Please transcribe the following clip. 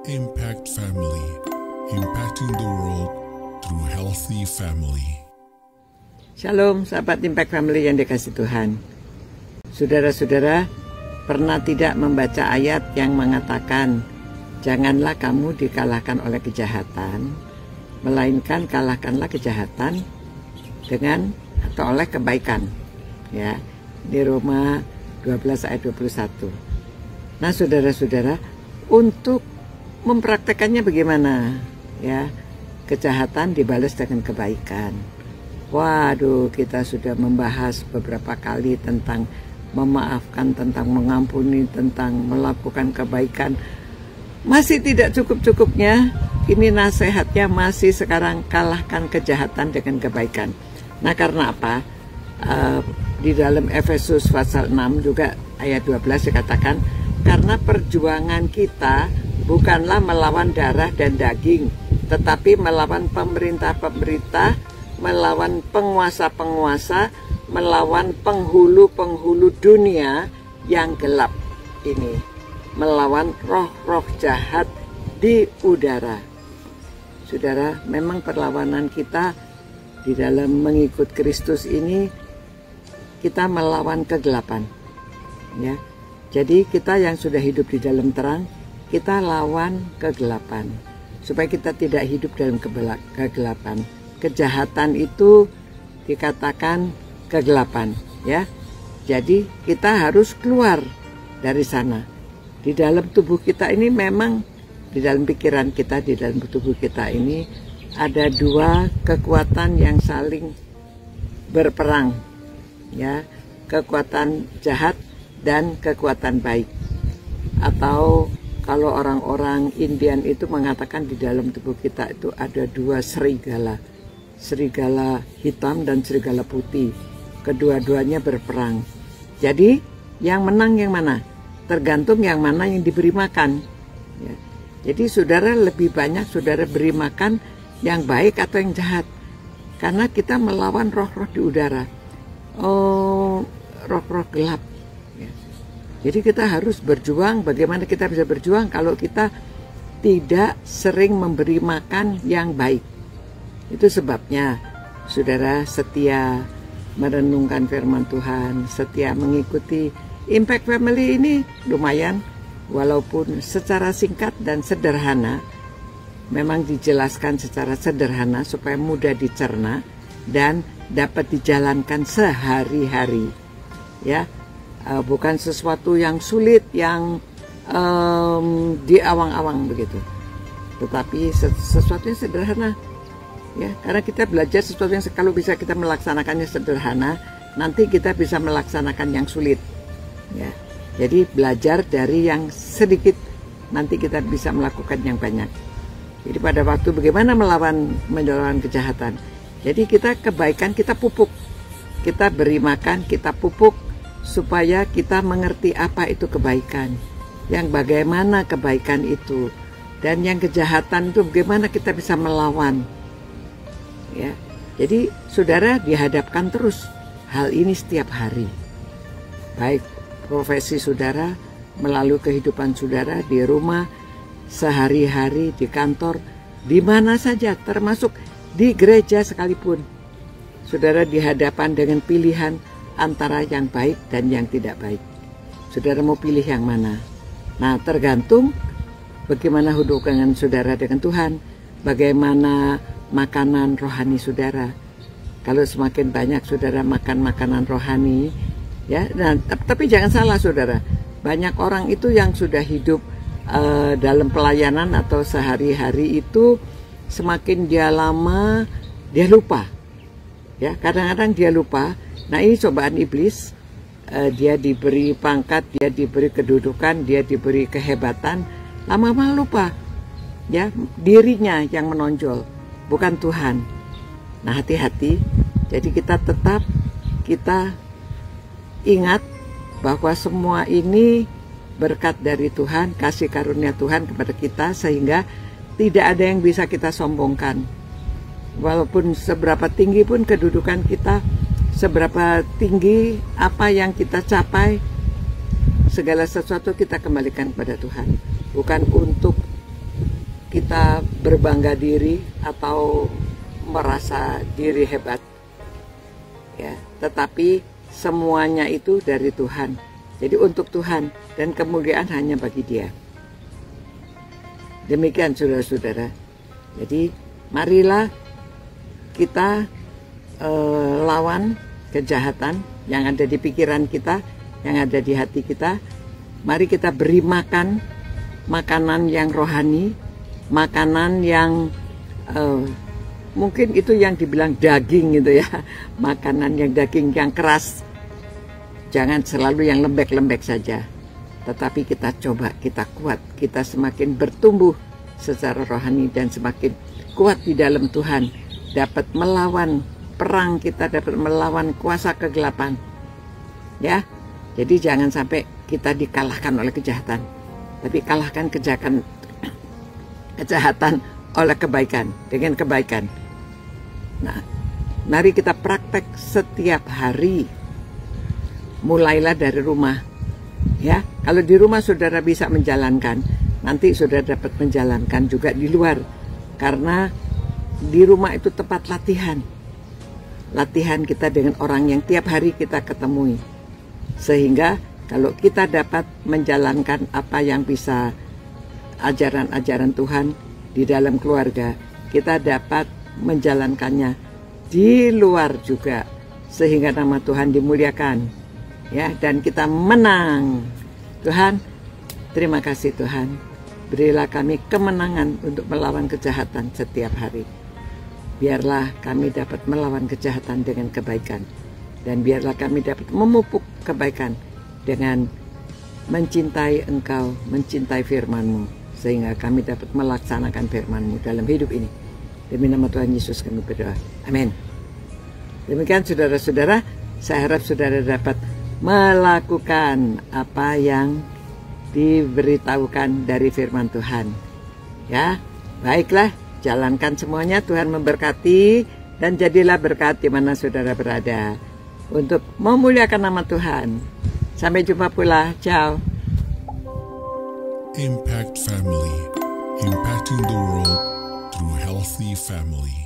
Impact Family, impacting the world through healthy family. Shalom sahabat Impact Family yang dikasihi Tuhan. Saudara-saudara, pernah tidak membaca ayat yang mengatakan, janganlah kamu dikalahkan oleh kejahatan, melainkan kalahkanlah kejahatan dengan atau oleh kebaikan. Ya, di Roma 12 ayat 21. Nah, saudara-saudara, untuk mempraktekannya bagaimana? Ya, kejahatan dibalas dengan kebaikan. Waduh, kita sudah membahas beberapa kali tentang memaafkan, tentang mengampuni, tentang melakukan kebaikan. Masih tidak cukup-cukupnya. Ini nasihatnya masih sekarang, kalahkan kejahatan dengan kebaikan. Nah, karena apa? Di dalam Efesus pasal 6 juga ayat 12 dikatakan, karena perjuangan kita bukanlah melawan darah dan daging, tetapi melawan pemerintah-pemerintah, melawan penguasa-penguasa, melawan penghulu-penghulu dunia yang gelap ini, melawan roh-roh jahat di udara. Saudara, memang perlawanan kita di dalam mengikut Kristus ini, kita melawan kegelapan. Ya, jadi kita yang sudah hidup di dalam terang, kita lawan kegelapan, supaya kita tidak hidup dalam kegelapan. Kejahatan itu dikatakan kegelapan, ya. Jadi kita harus keluar dari sana. Di dalam tubuh kita ini memang, di dalam pikiran kita, di dalam tubuh kita ini ada dua kekuatan yang saling berperang, ya. Kekuatan jahat dan kekuatan baik. Atau kalau orang-orang Indian itu mengatakan di dalam tubuh kita itu ada dua serigala. Serigala hitam dan serigala putih. Kedua-duanya berperang. Jadi yang menang yang mana? Tergantung yang mana yang diberi makan. Ya. Jadi saudara lebih banyak saudara beri makan yang baik atau yang jahat. Karena kita melawan roh-roh di udara. Roh-roh gelap. Jadi kita harus berjuang. Bagaimana kita bisa berjuang kalau kita tidak sering memberi makan yang baik? Itu sebabnya saudara setia merenungkan firman Tuhan, setia mengikuti Impact Family ini lumayan, walaupun secara singkat dan sederhana, memang dijelaskan secara sederhana supaya mudah dicerna dan dapat dijalankan sehari-hari. Ya. Bukan sesuatu yang sulit, yang diawang-awang begitu, tetapi sesuatu yang sederhana, ya. Karena kita belajar sesuatu yang kalau bisa kita melaksanakannya sederhana, nanti kita bisa melaksanakan yang sulit, ya. Jadi belajar dari yang sedikit, nanti kita bisa melakukan yang banyak. Jadi pada waktu bagaimana melawan kejahatan, jadi kita kebaikan kita pupuk, kita beri makan, kita pupuk, supaya kita mengerti apa itu kebaikan, yang bagaimana kebaikan itu, dan yang kejahatan itu bagaimana kita bisa melawan. Ya, jadi saudara dihadapkan terus hal ini setiap hari, baik profesi saudara, melalui kehidupan saudara di rumah, sehari-hari di kantor, di mana saja, termasuk di gereja sekalipun. Saudara dihadapkan dengan pilihan antara yang baik dan yang tidak baik. Saudara mau pilih yang mana? Nah, tergantung bagaimana hubungan saudara dengan Tuhan, bagaimana makanan rohani saudara. Kalau semakin banyak saudara makan makanan rohani, ya. Nah, tapi jangan salah saudara, banyak orang itu yang sudah hidup dalam pelayanan atau sehari-hari itu, semakin dia lama dia lupa. Ya, kadang-kadang dia lupa. Nah, ini cobaan iblis. Dia diberi pangkat, dia diberi kedudukan, dia diberi kehebatan, lama-lama lupa. Ya, dirinya yang menonjol, bukan Tuhan. Nah, hati-hati. Jadi kita ingat bahwa semua ini berkat dari Tuhan, kasih karunia Tuhan kepada kita, sehingga tidak ada yang bisa kita sombongkan. Walaupun seberapa tinggi pun kedudukan kita, seberapa tinggi apa yang kita capai, segala sesuatu kita kembalikan kepada Tuhan. Bukan untuk kita berbangga diri atau merasa diri hebat, ya, tetapi semuanya itu dari Tuhan. Jadi untuk Tuhan, dan kemuliaan hanya bagi Dia. Demikian saudara-saudara. Jadi marilah kita lawan kejahatan yang ada di pikiran kita, yang ada di hati kita. Mari kita beri makan makanan yang rohani, makanan yang mungkin itu yang dibilang daging gitu ya, makanan yang daging yang keras. Jangan selalu yang lembek-lembek saja, tetapi kita coba, kita kuat, kita semakin bertumbuh secara rohani dan semakin kuat di dalam Tuhan, dapat melawan perang, kita dapat melawan kuasa kegelapan, ya. Jadi jangan sampai kita dikalahkan oleh kejahatan, tapi kalahkan kejahatan oleh kebaikan, dengan kebaikan. Nah, mari kita praktek setiap hari. Mulailah dari rumah, ya. Kalau di rumah saudara bisa menjalankan, nanti saudara dapat menjalankan juga di luar, karena di rumah itu tempat latihan kita dengan orang yang tiap hari kita ketemui, sehingga kalau kita dapat menjalankan apa yang bisa ajaran-ajaran Tuhan di dalam keluarga, kita dapat menjalankannya di luar juga, sehingga nama Tuhan dimuliakan. Ya, dan kita menang. Tuhan, terima kasih Tuhan. Berilah kami kemenangan untuk melawan kejahatan setiap hari. Biarlah kami dapat melawan kejahatan dengan kebaikan. Dan biarlah kami dapat memupuk kebaikan dengan mencintai Engkau, mencintai firman-Mu. Sehingga kami dapat melaksanakan firman-Mu dalam hidup ini. Demi nama Tuhan Yesus kami berdoa. Amin. Demikian saudara-saudara, saya harap saudara dapat melakukan apa yang diberitahukan dari firman Tuhan. Ya, baiklah, jalankan semuanya. Tuhan memberkati, dan jadilah berkat di mana saudara berada untuk memuliakan nama Tuhan. Sampai jumpa pula. Ciao. Impact Family, impacting the world through healthy family.